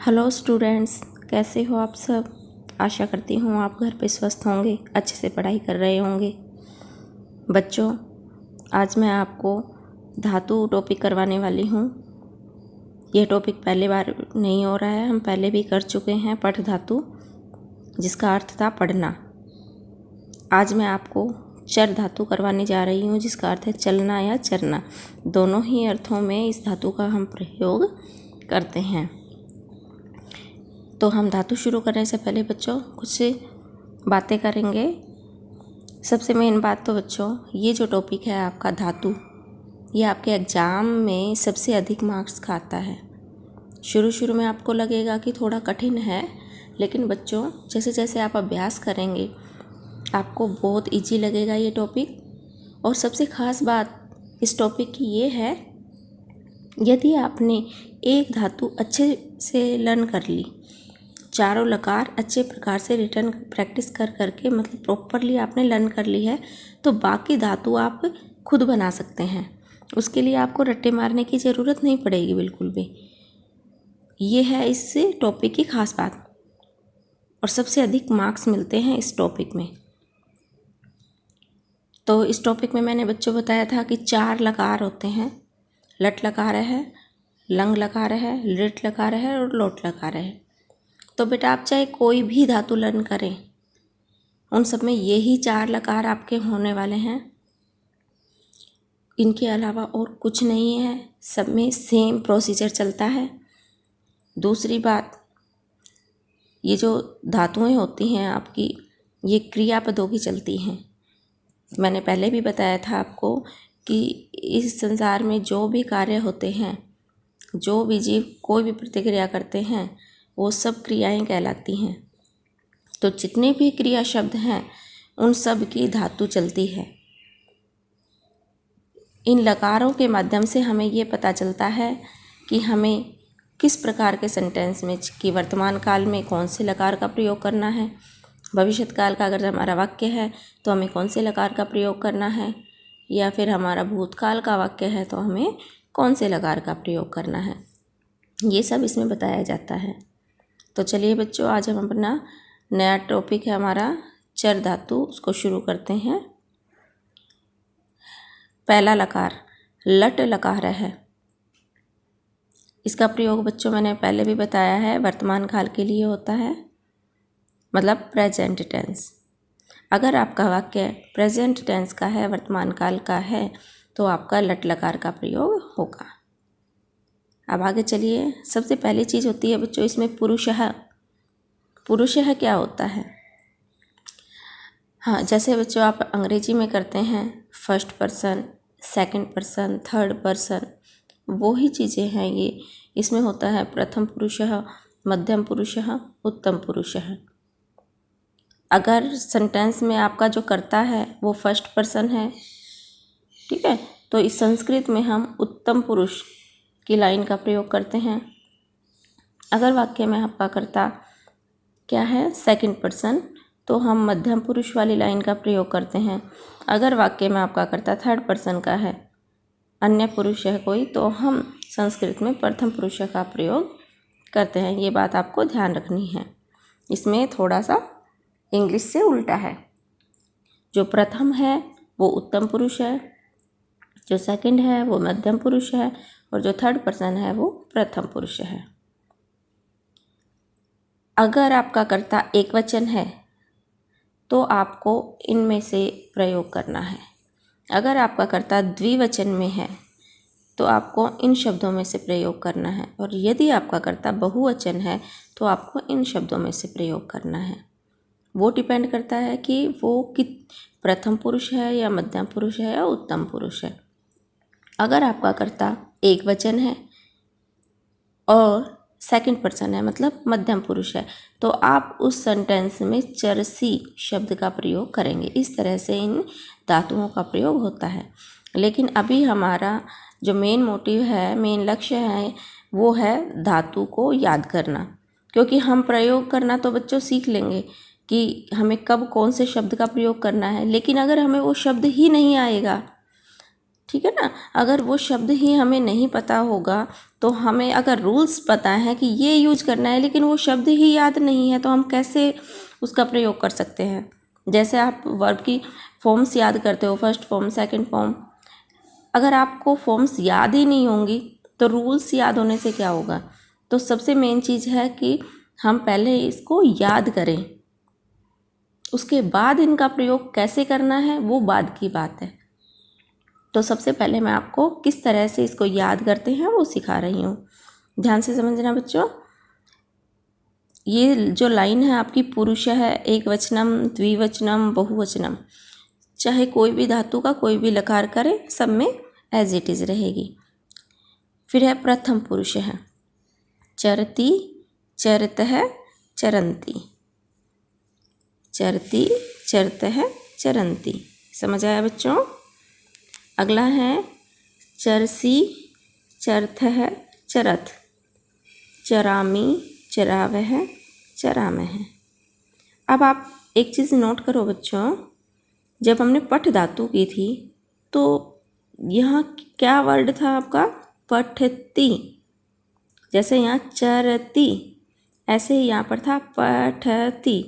Hello students, कैसे हो आप सब। आशा करती हूँ आप घर पे स्वस्थ होंगे, अच्छे से पढ़ाई कर रहे होंगे। बच्चों, आज मैं आपको धातु टॉपिक करवाने वाली हूँ। यह टॉपिक पहले बार नहीं हो रहा है, हम पहले भी कर चुके हैं पठ धातु, जिसका अर्थ था पढ़ना। आज मैं आपको चर धातु करवाने जा रही हूँ, जिसका अर्थ है चलना या चरना। दोनों ही अर्थों में इस धातु का हम प्रयोग करते हैं। तो हम धातु शुरू करने से पहले बच्चों कुछ बातें करेंगे। सबसे मेन बात तो बच्चों, ये जो टॉपिक है आपका धातु, ये आपके एग्ज़ाम में सबसे अधिक मार्क्स खाता है। शुरू में आपको लगेगा कि थोड़ा कठिन है, लेकिन बच्चों जैसे जैसे आप अभ्यास करेंगे आपको बहुत इजी लगेगा ये टॉपिक। और सबसे ख़ास बात इस टॉपिक की ये है, यदि आपने एक धातु अच्छे से लर्न कर ली, चारों लकार अच्छे प्रकार से रिटर्न प्रैक्टिस कर करके, मतलब प्रॉपरली आपने लर्न कर ली है, तो बाकी धातु आप खुद बना सकते हैं। उसके लिए आपको रट्टे मारने की ज़रूरत नहीं पड़ेगी बिल्कुल भी। ये है इस टॉपिक की खास बात, और सबसे अधिक मार्क्स मिलते हैं इस टॉपिक में। तो इस टॉपिक में मैंने बच्चों बताया था कि 4 लकार होते हैं। लट लकार है, लंग लकार है, लिट लकार है और लोट लकार है। तो बेटा आप चाहे कोई भी धातु लर्न करें, उन सब में यही 4 लकार आपके होने वाले हैं। इनके अलावा और कुछ नहीं है, सब में सेम प्रोसीजर चलता है। दूसरी बात, ये जो धातुएं होती हैं आपकी, ये क्रियापदों की चलती हैं। मैंने पहले भी बताया था आपको कि इस संसार में जो भी कार्य होते हैं, जो भी जीव कोई भी प्रतिक्रिया करते हैं, वो सब क्रियाएं कहलाती हैं। तो जितने भी क्रिया शब्द हैं उन सब की धातु चलती है। इन लकारों के माध्यम से हमें ये पता चलता है कि हमें किस प्रकार के सेंटेंस में, कि वर्तमान काल में कौन से लकार का प्रयोग करना है, भविष्य काल का अगर हमारा वाक्य है तो हमें कौन से लकार का प्रयोग करना है, या फिर हमारा भूतकाल का वाक्य है तो हमें कौन से लकार का प्रयोग करना है। ये सब इसमें बताया जाता है। तो चलिए बच्चों, आज हम अपना नया टॉपिक है हमारा चर धातु, उसको शुरू करते हैं। पहला लकार लट लकार है। इसका प्रयोग बच्चों मैंने पहले भी बताया है, वर्तमान काल के लिए होता है, मतलब प्रेजेंट टेंस। अगर आपका वाक्य प्रेजेंट टेंस का है, वर्तमान काल का है, तो आपका लट लकार का प्रयोग होगा। अब आगे चलिए। सबसे पहली चीज़ होती है बच्चों इसमें पुरुषः। पुरुषः क्या होता है? हाँ, जैसे बच्चों आप अंग्रेजी में करते हैं first person, second person, third person, वो ही चीज़ें हैं ये। इसमें होता है प्रथम पुरुषः, मध्यम पुरुषः, उत्तम पुरुषः। अगर सेंटेंस में आपका जो कर्ता है वो फर्स्ट पर्सन है, ठीक है, तो इस संस्कृत में हम उत्तम पुरुष की लाइन का प्रयोग करते हैं। अगर वाक्य में आपका कर्ता क्या है, सेकंड पर्सन, तो हम मध्यम पुरुष वाली लाइन का प्रयोग करते हैं। अगर वाक्य में आपका कर्ता थर्ड पर्सन का है, अन्य पुरुष है कोई, तो हम संस्कृत में प्रथम पुरुष का प्रयोग करते हैं। ये बात आपको ध्यान रखनी है। इसमें थोड़ा सा इंग्लिश से उल्टा है। जो प्रथम है वो उत्तम पुरुष है, जो सेकंड है वो मध्यम पुरुष है, और जो थर्ड पर्सन है वो प्रथम पुरुष है। अगर आपका कर्ता एक वचन है तो आपको इनमें से प्रयोग करना है। अगर आपका कर्ता द्विवचन में है तो आपको इन शब्दों में से प्रयोग करना है, और यदि आपका कर्ता बहुवचन है तो आपको इन शब्दों में से प्रयोग करना है। वो डिपेंड करता है कि वो प्रथम पुरुष है या मध्यम पुरुष है या उत्तम पुरुष है। अगर आपका कर्ता एक वचन है और सेकंड पर्सन है, मतलब मध्यम पुरुष है, तो आप उस सेंटेंस में चरसी शब्द का प्रयोग करेंगे। इस तरह से इन धातुओं का प्रयोग होता है। लेकिन अभी हमारा जो मेन मोटिव है, मेन लक्ष्य है, वो है धातु को याद करना। क्योंकि हम प्रयोग करना तो बच्चों सीख लेंगे कि हमें कब कौन से शब्द का प्रयोग करना है, लेकिन अगर हमें वो शब्द ही नहीं आएगा, ठीक है ना। अगर वो शब्द ही हमें नहीं पता होगा तो हमें अगर रूल्स पता है कि ये यूज करना है लेकिन वो शब्द ही याद नहीं है तो हम कैसे उसका प्रयोग कर सकते हैं। जैसे आप वर्ब की फॉर्म्स याद करते हो, फर्स्ट फॉर्म, सेकंड फॉर्म, अगर आपको फॉर्म्स याद ही नहीं होंगी तो रूल्स याद होने से क्या होगा। तो सबसे मेन चीज़ है कि हम पहले इसको याद करें, उसके बाद इनका प्रयोग कैसे करना है वो बाद की बात है। तो सबसे पहले मैं आपको किस तरह से इसको याद करते हैं वो सिखा रही हूँ, ध्यान से समझना बच्चों। ये जो लाइन है आपकी पुरुष है, एक वचनम, द्विवचनम, बहुवचनम, चाहे कोई भी धातु का कोई भी लकार करें सब में एज इट इज़ रहेगी। फिर है प्रथम पुरुष है, चरती, चरतः, चरंती, चरती, चरतः, चरंती। समझ आया बच्चों। अगला है चरसी, चरथः, चरथ, चरामी, चरावह, चरामह। अब आप एक चीज़ नोट करो बच्चों, जब हमने पठ धातु की थी तो यहाँ क्या वर्ड था आपका, पठती। जैसे यहाँ चरती, ऐसे ही यहाँ पर था पठती।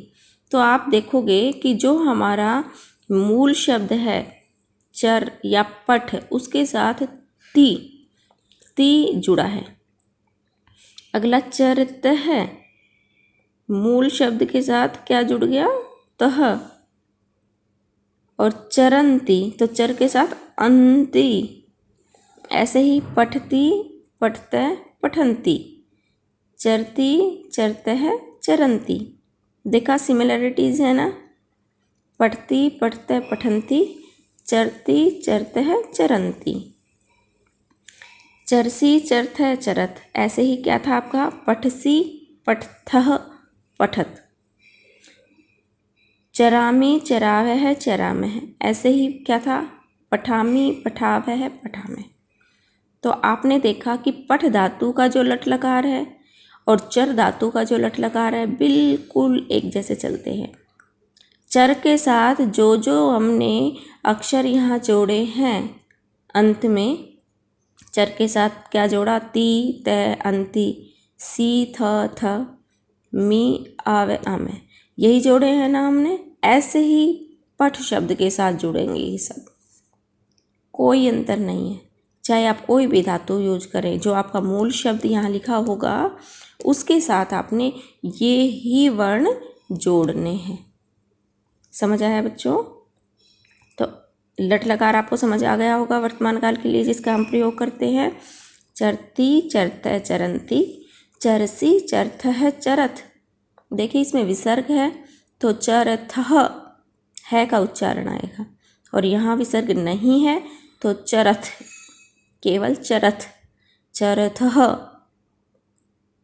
तो आप देखोगे कि जो हमारा मूल शब्द है चर या पठ, उसके साथ ती जुड़ा है। अगला चरत है, मूल शब्द के साथ क्या जुड़ गया, तह। और चरंती, तो चर के साथ अंती। ऐसे ही पठती, पठते, पठंती, चरती, चरतः, चरंती। देखा सिमिलरिटीज़ है ना, पठती, पठते, पठंती, चरती, चरतः, चरंती। चरसी, चरथ, चरथ, ऐसे ही क्या था आपका, पठसी, पठथः, पठत। चरामी, चरावह, चरामह, ऐसे ही क्या था, पठामी, पठावह, पठामह। तो आपने देखा कि पठ धातु का जो लट लकार है और चर धातु का जो लट लकार है बिल्कुल एक जैसे चलते हैं। चर के साथ जो जो हमने अक्षर यहाँ जोड़े हैं अंत में, चर के साथ क्या जोड़ा, ती, त, अंति, सी, थ, मी, आवे, आमे, यही जोड़े हैं ना हमने। ऐसे ही पठ शब्द के साथ जुड़ेंगे ये सब, कोई अंतर नहीं है। चाहे आप कोई भी धातु यूज करें, जो आपका मूल शब्द यहाँ लिखा होगा उसके साथ आपने ये ही वर्ण जोड़ने हैं। समझ आया बच्चों। तो लट लकार आपको समझ आ गया होगा वर्तमान काल के लिए जिसका हम प्रयोग करते हैं। चरती, चरतः, चरंती, चरसी, चरथः, चरथ। देखिए इसमें विसर्ग है तो चरथः है का उच्चारण आएगा, और यहाँ विसर्ग नहीं है तो चरथ, केवल चरथ, चरथः।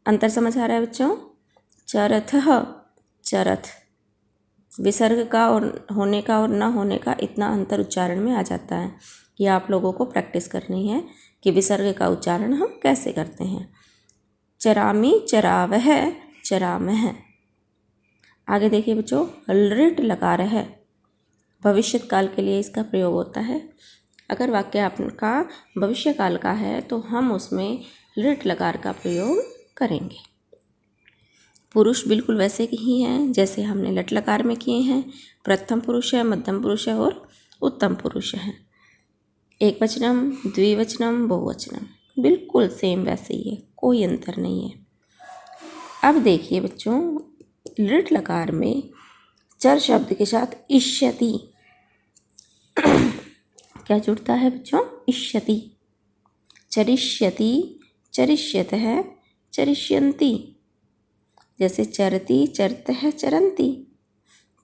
अंतर समझ आ रहा है बच्चों, चरथः, चरथ। विसर्ग का और होने का और न होने का इतना अंतर उच्चारण में आ जाता है। ये आप लोगों को प्रैक्टिस करनी है कि विसर्ग का उच्चारण हम कैसे करते हैं। चरामी, चरावह, चरामह। आगे देखिए बच्चों, लृट लकार है, भविष्य काल के लिए इसका प्रयोग होता है। अगर वाक्य आपका भविष्य काल का है तो हम उसमें लृट लकार का प्रयोग करेंगे। पुरुष बिल्कुल वैसे ही हैं जैसे हमने लट लकार में किए हैं। प्रथम पुरुष है, मध्यम पुरुष है और उत्तम पुरुष है। एक वचनम, द्विवचनम, बहुवचनम, बिल्कुल सेम वैसे ही है, कोई अंतर नहीं है। अब देखिए बच्चों, लृट लकार में चर शब्द के साथ इष्यति क्या जुड़ता है बच्चों, इष्यति। चरिष्यति, चरिष्यतः, चरिष्यन्ति। जैसे चरती, चरतः, चरंती,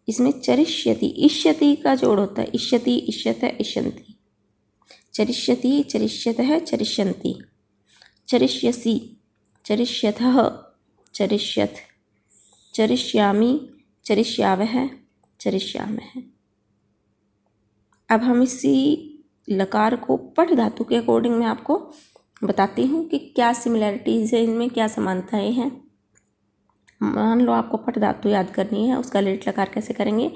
इसमें चरिष्यति, इष्यति का जोड़ होता है, इष्यति, इष्यतः, इष्यन्ति। चरिष्यति, चरिष्यतः, चरिष्यन्ति, चरिष्यसि, चरिष्यथः, चरिष्यथ, चरिष्यामि, चरिष्यावः, चरिष्यामः। अब हम इसी लकार को पठ धातु के अकॉर्डिंग मैं आपको बताती हूँ कि क्या सिमिलैरिटीज़ है इनमें, क्या समानताएं हैं। मान लो आपको पठ धातु याद करनी है, उसका लृट लकार कैसे करेंगे।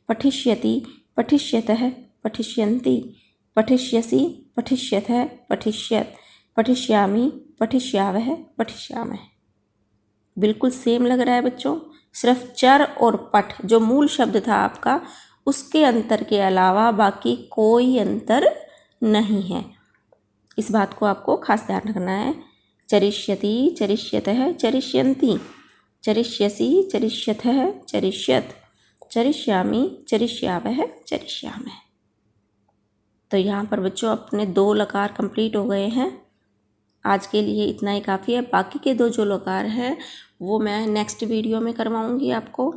पठिष्यति, पठिष्यतः, पठिष्यन्ति, पठिष्यसि, पठिष्यथ है पठिष्यत, पठिष्यामि, पठिष्यावः, पठिष्यामः। बिल्कुल सेम लग रहा है बच्चों, सिर्फ चर और पठ जो मूल शब्द था आपका उसके अंतर के अलावा बाकी कोई अंतर नहीं है। इस बात को आपको खास ध्यान रखना है। चरिष्यति, चरिष्यतः, चरिष्यन्ति, चरिष्यसि, चरिष्यथः, चरिष्यत, चरिष्यामि, चरिष्यावः, चरिष्यामः। तो यहाँ पर बच्चों अपने 2 लकार कंप्लीट हो गए हैं। आज के लिए इतना ही काफ़ी है। बाकी के 2 जो लकार हैं वो मैं नेक्स्ट वीडियो में करवाऊँगी आपको।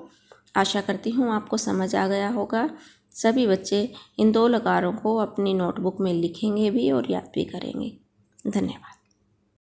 आशा करती हूँ आपको समझ आ गया होगा। सभी बच्चे इन 2 लकारों को अपनी नोटबुक में लिखेंगे भी और याद भी करेंगे। धन्यवाद।